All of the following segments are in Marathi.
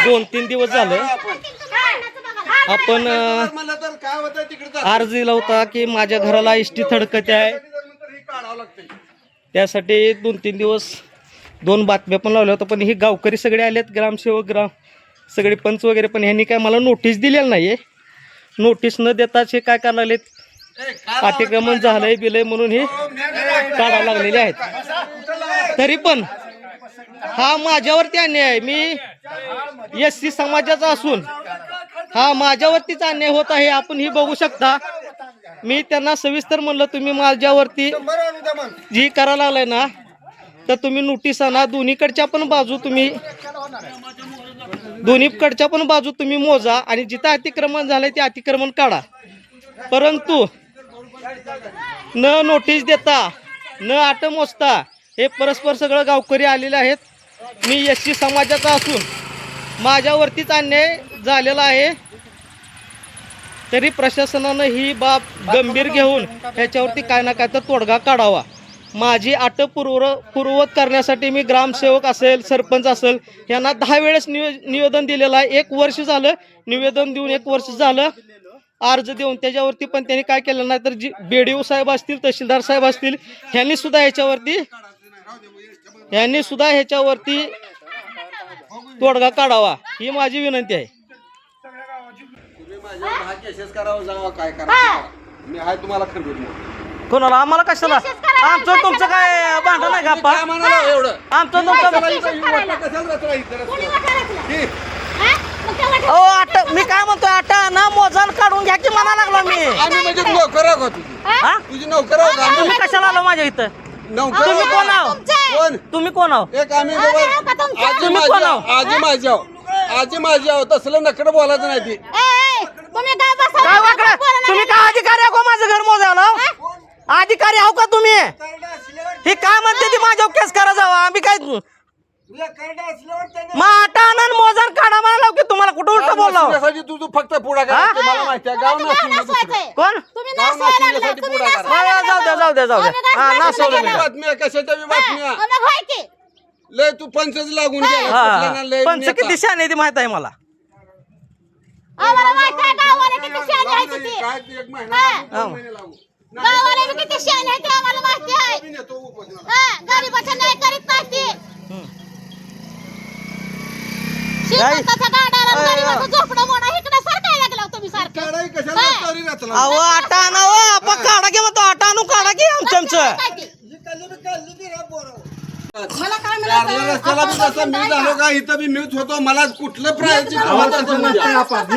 2-3 दिवस झाले आपण अर्ज दिला होता की माझ्या घराला इष्टी थडकत आहे, त्यासाठी 2-3 दिवस 2 बातम्या पण लावल्या होत्या. पण ही गावकरी सगळे आलेत, ग्रामसेवक सगळे पंच वगैरे, पण ह्यांनी काय मला नोटीस दिलेलं नाही आहे. नोटीस न देताच हे काय करायला लागलेत, अतिक्रमण झालंय बिलय म्हणून हे काढायला लागलेले आहेत. तरी पण हा माझ्यावरती अन्याय आहे. मी SC समाजाचा असून हा माझ्यावरतीच अन्याय होत आहे. आपण ही बघू शकता. मी त्यांना सविस्तर म्हणलं, तुम्ही माझ्यावरती जी करायला लागलाय ना, तर तुम्ही नोटीस आणा. दोन्हीकडच्या पण बाजू तुम्ही मोजा आणि जिथं अतिक्रमण झालंय ते अतिक्रमण काढा. परंतु न नोटीस देता, न आट मोजता हे परस्पर सगळं गावकरी आलेले आहेत. मी SC समाजाचा असून माझ्यावरतीच अन्याय झालेला आहे. तरी प्रशासनानं ही बाब गंभीर घेऊन ह्याच्यावरती काय ना काय तर तोडगा काढावा. माझी अट पूर्ववत करण्यासाठी मी ग्रामसेवक असेल, सरपंच असेल, यांना 10 वेळेस निवेदन दिलेलं आहे. 1 वर्ष झालं निवेदन देऊन, 1 वर्ष झालं अर्ज देऊन. त्याच्यावरती पण त्यांनी काय केलं नाही. तर जी BDO साहेब असतील, तहसीलदार साहेब असतील, ह्यांनी सुद्धा ह्याच्यावरती तोडगा काढावा, ही माझी विनंती आहे. कोणाला? आम्हाला कशाला? आमचं तुमचं काय भांडण आहे का? आमचं मी काय म्हणतोय, आटा ना मोजान काढून घ्या की म्हणा लागलो मी. तुम्ही कशाला आलो माझ्या इथं? तुम्ही कोण आहो? तुम्ही कोण आहो? आजी माझी आहो. तसलं नकडं बोलायचं नाही ती. तुम्ही काय अधिकारी आहो का माझं घर मोजायला? अधिकारी आहो का तुम्ही? हे काय म्हणते ती माझ्यावर केस करा जावा. आम्ही काय मोजान काढा म्हणाला की तुम्हाला कुठं उलट बोलला? तुझं फक्त पुढा मला माहिती आहे. गाव कोण? जाऊ द्या बातम्या, कशाच्या बातम्या लय तू पंचच लागून गेला. पंच किती शान आहे ती माहित आहे मला. अहो आटा आणा, आपण काढा की म्हणतो. आटा आणू काढा की आमचं. रस्त्याला मी झालो का इथं मी मीच होतो. मला कुठलं प्रायची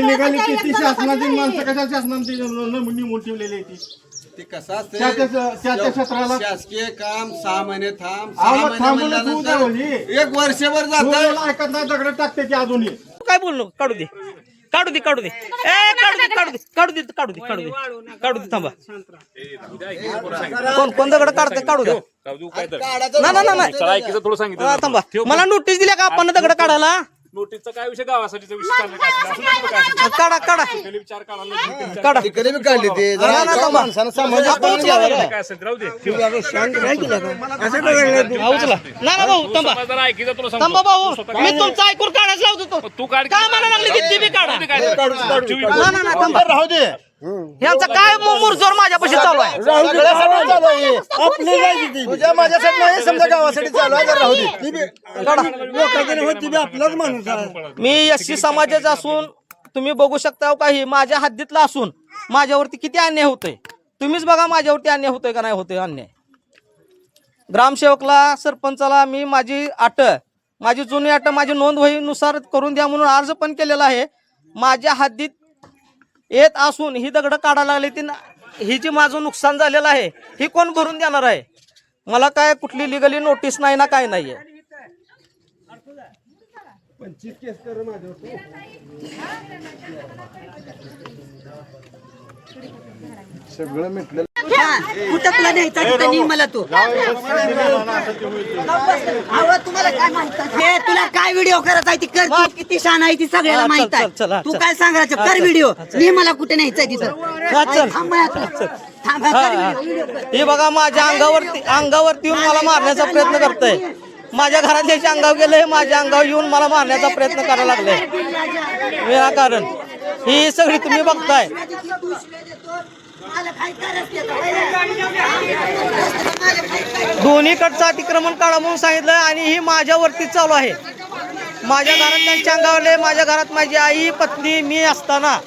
निघाली किती शासनाची माणसं कशा शासनाची निवडून ठेवलेली ते कसं असतं, शासकीय काम 6 महिने थांब, 6 महिने 1 वर्षभर जात ऐकत नाही, दगड टाकते की अजूनही. काय बोललो? काढू दे. थांबा. कोण दगड काढते? काढू दे. नाही. थांबा. मला नोटीस दिल्या का आपण दगड काढायला? नोटीसचा काय विषय? गावासाठीचा विषय काढा. कधी काढली ते थांबा भाऊ, मी तुमचं ऐकून काढायला लावतो. तू काढ. काय म्हणायला लागली किती बी काढा. थांबा. राहू दे. यांचा काय मुरजोर माझ्यापाशी चालू आहे? तुझ्या माझ्यासाठी नाही, समजा गावासाठी चालू आहे. राहू दे. आपलाच माणूस आहे. मी SC समाजाचा असून तुम्ही बघू शकता काही माझ्या हद्दीतला असून माझ्यावरती किती अन्याय होतोय. तुम्हीच बघा माझ्यावरती अन्याय होतोय का नाही होतोय अन्याय. ग्रामसेवकला, सरपंचाला मी माझी जुनी अट माझी नोंद वहीनुसार करून द्या म्हणून अर्ज पण केलेला आहे. माझ्या हद्दीत येत असून ही दगड काढायला लागली ती, ही जी माझं नुकसान झालेलं आहे ही कोण भरून देणार आहे? मला काय कुठली लिगली नोटीस नाही ना, काय नाहीये. सगळं मिटलं. कुठं तुला न्यायचा तिथं नी मला तू. तुम्हाला काय माहिती? तुला काय व्हिडिओ करायचा आहे ती कर. तू किती शान आहे ती सगळ्याला माहित आहे. तू काय सांगायचं? कर व्हिडिओ. नी मला कुठे न्यायचंय तिथं. हे बघा माझ्या अंगावरती येऊन मला मारण्याचा प्रयत्न करताय. माझ्या घरातल्याच्या अंगावर गेले, माझ्या अंगावर येऊन मला मारण्याचा प्रयत्न करायला लागले विनाकारण. ही सगळी तुम्ही बघताय. दोन्हीकडचं अतिक्रमण काढा म्हणून सांगितलं आणि ही माझ्यावरतीच चालू आहे. माझ्या घरातल्यांच्या अंगावरले, माझ्या घरात माझी आई, पत्नी, मी असताना